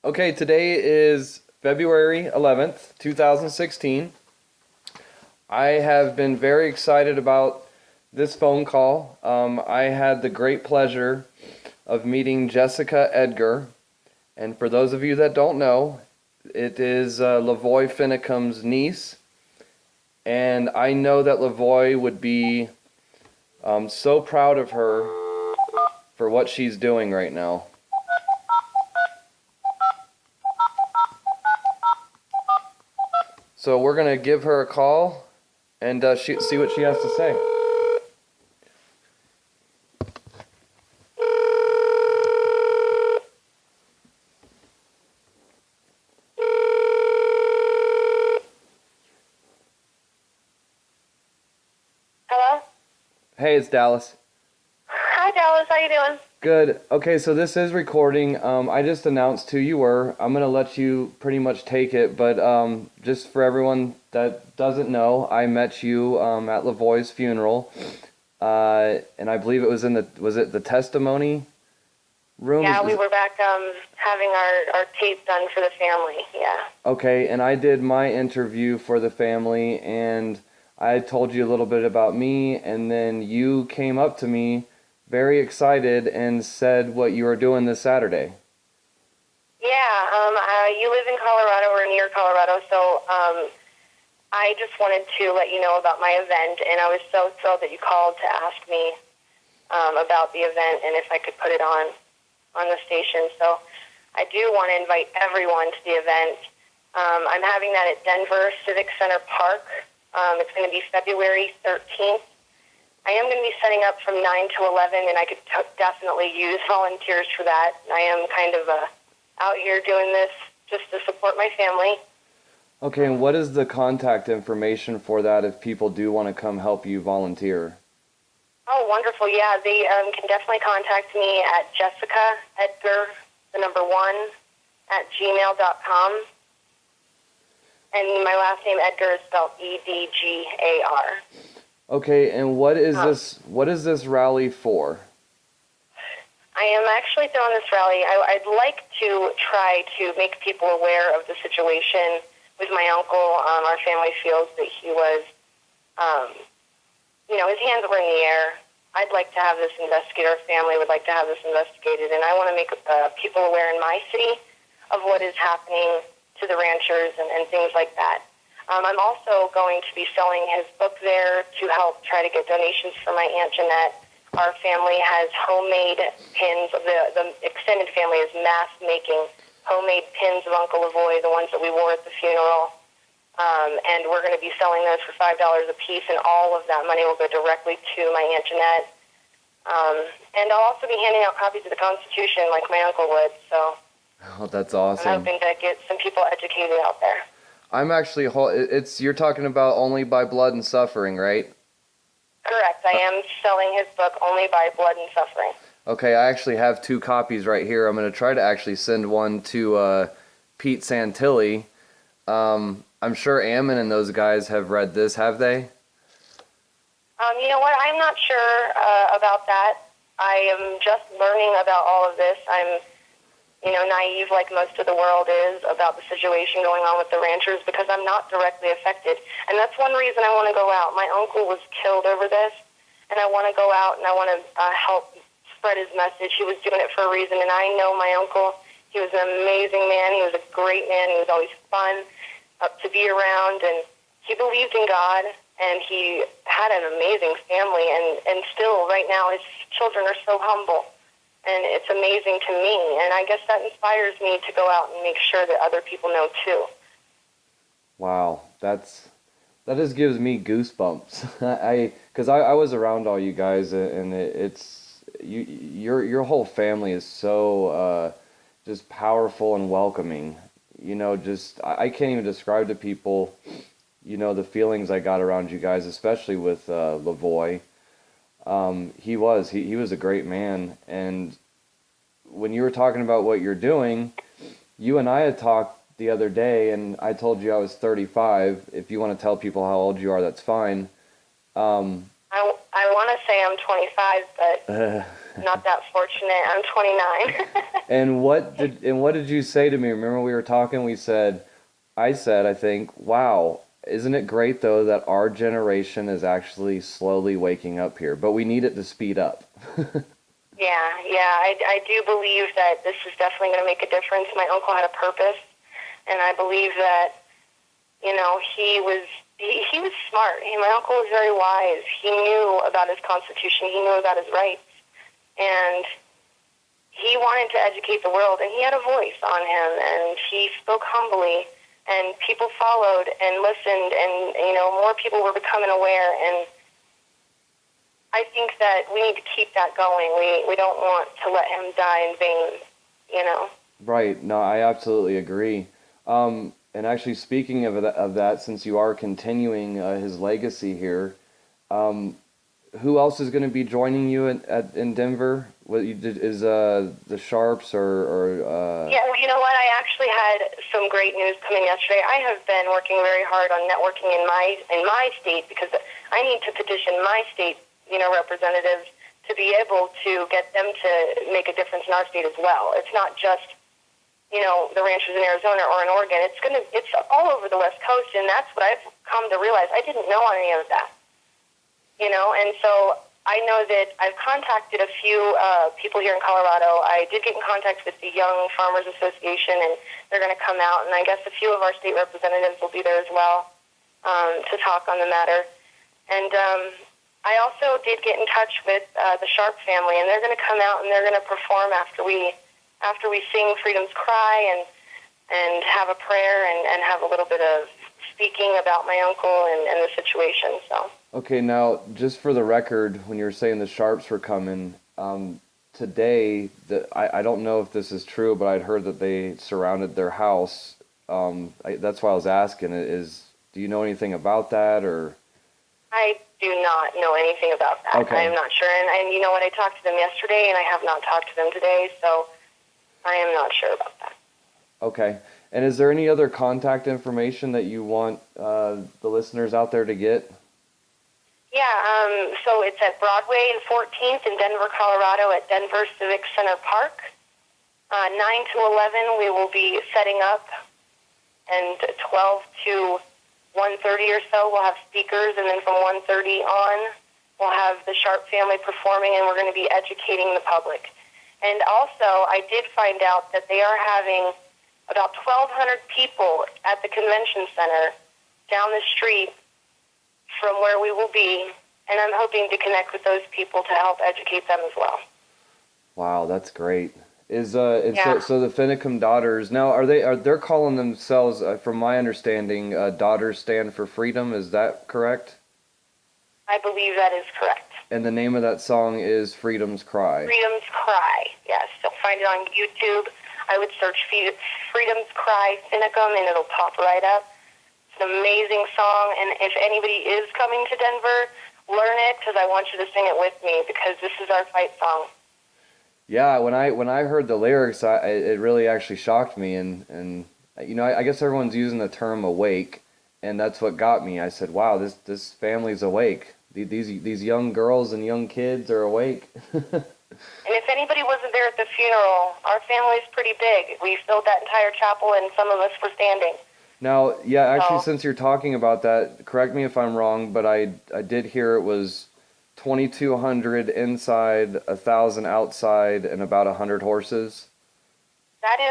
Okay, today is February 11th, 2016. I have been very excited about this phone call. I had the great pleasure of meeting Jessica Edgar. And for those of you that don't know, it is LaVoy Finicum's niece. And I know that LaVoy would be so proud of her for what she's doing right now. So we're going to give her a call and see what she has to say. Hello? Hey, it's Dallas. Hi, Dallas. How you doing? Good. Okay, so this is recording. I just announced who you were. I'm going to let you pretty much take it, but just for everyone that doesn't know, I met you at LaVoy's funeral, and I believe it was was it the testimony room? Yeah, we were back having our tape done for the family. Yeah. Okay, and I did my interview for the family, and I told you a little bit about me, and then you came up to me very excited and said what you were doing this Saturday. Yeah. You live in Colorado or near Colorado, so I just wanted to let you know about my event, and I was so thrilled that you called to ask me about the event and if I could put it on the station. So I do want to invite everyone to the event. I'm having that at Denver Civic Center Park. It's going to be February 13th. I am going to be setting up from 9 to 11, and I could definitely use volunteers for that. I am kind of out here doing this just to support my family. Okay, and what is the contact information for that if people do want to come help you volunteer? Oh, wonderful. Yeah, they can definitely contact me at Jessica Edgar, #1, @gmail.com. And my last name, Edgar, is spelled Edgar. Okay, and what is this rally for? I am actually throwing this rally. I'd like to try to make people aware of the situation with my uncle. Our family feels that he was, his hands were in the air. I'd like to have this investigated. Our family would like to have this investigated, and I want to make people aware in my city of what is happening to the ranchers and things like that. I'm also going to be selling his book there to help try to get donations for my Aunt Jeanette. Our family has homemade pins. The extended family is mass making homemade pins of Uncle LaVoy, the ones that we wore at the funeral. And we're going to be selling those for $5 a piece, and all of that money will go directly to my Aunt Jeanette. And I'll also be handing out copies of the Constitution like my uncle would. So Oh, that's awesome. I'm hoping to get some people educated out there. I'm actually, you're talking about Only by Blood and Suffering, right? Correct. I am selling his book, Only by Blood and Suffering. Okay, I actually have 2 copies right here. I'm going to try to actually send one to Pete Santilli. I'm sure Ammon and those guys have read this, have they? You know what? I'm not sure about that. I am just learning about all of this. I'm naive like most of the world is about the situation going on with the ranchers because I'm not directly affected. And that's one reason I want to go out. My uncle was killed over this, and I want to go out and I want to help spread his message. He was doing it for a reason, and I know my uncle. He was an amazing man. He was a great man. He was always fun to be around, and he believed in God, and he had an amazing family, and still right now his children are so humble. And it's amazing to me, and I guess that inspires me to go out and make sure that other people know too. Wow, that just gives me goosebumps. Because I was around all you guys, and your whole family is so just powerful and welcoming. I can't even describe to people, the feelings I got around you guys, especially with LaVoy. He was a great man, and when you were talking about what you're doing, you and I had talked the other day, and I told you I was 35. If you want to tell people how old you are, that's fine. I want to say I'm 25, but not that fortunate. I'm 29. And what did you say to me? Remember we were talking, I said, I think, wow, isn't it great though that our generation is actually slowly waking up here, but we need it to speed up. Yeah. I do believe that this is definitely going to make a difference. My uncle had a purpose, and I believe that, he was smart. My uncle was very wise. He knew about his Constitution. He knew about his rights. And he wanted to educate the world, and he had a voice on him, and he spoke humbly, and people followed and listened, and, more people were becoming aware, and I think that we need to keep that going. We don't want to let him die in vain. Right. No, I absolutely agree. And actually, speaking of that, since you are continuing his legacy here, who else is going to be joining you in Denver? What you did is the Sharps or Yeah, well, you know what? I actually had some great news coming yesterday. I have been working very hard on networking in my state because I need to petition my state, representatives to be able to get them to make a difference in our state as well. It's not just the ranchers in Arizona or in Oregon. It's all over the West Coast, and that's what I've come to realize. I didn't know any of that. And so I know that I've contacted a few people here in Colorado. I did get in contact with the Young Farmers Association, and they're going to come out, and I guess a few of our state representatives will be there as well to talk on the matter. And I also did get in touch with the Sharp family, and they're going to come out and they're going to perform after we sing Freedom's Cry and have a prayer and have a little bit of speaking about my uncle and the situation. So. Okay, now just for the record, when you were saying the Sharps were coming, today, I don't know if this is true, but I'd heard that they surrounded their house. That's why I was asking. Do you know anything about that, or? I do not know anything about that. Okay. I am not sure. And you know what? I talked to them yesterday, and I have not talked to them today, so I am not sure about that. Okay. And is there any other contact information that you want the listeners out there to get? Yeah, so it's at Broadway and 14th in Denver, Colorado at Denver Civic Center Park. 9 to 11 we will be setting up, and 12 to 1:30 or so we'll have speakers, and then from 1:30 on we'll have the Sharp family performing, and we're going to be educating the public. And also, I did find out that they are having about 1,200 people at the convention center down the street from where we will be, and I'm hoping to connect with those people to help educate them as well. Wow, that's great. Yeah. So the Finicum Daughters now they're calling themselves, from my understanding, Daughters Stand for Freedom. Is that correct? I believe that is correct. And the name of that song is Freedom's Cry. Freedom's Cry. Yes, you'll find it on YouTube. I would search Freedom's Cry Finicum, and it'll pop right up. It's an amazing song, and if anybody is coming to Denver, learn it, because I want you to sing it with me, because this is our fight song. Yeah, when I heard the lyrics, it really actually shocked me, and I guess everyone's using the term awake, and that's what got me. I said, wow, this family's awake. These young girls and young kids are awake. And if anybody wasn't there at the funeral, our family's pretty big. We filled that entire chapel, and some of us were standing. Now, yeah, actually, since you're talking about that, correct me if I'm wrong, but I did hear it was 2,200 inside, 1,000 outside, and about 100 horses. That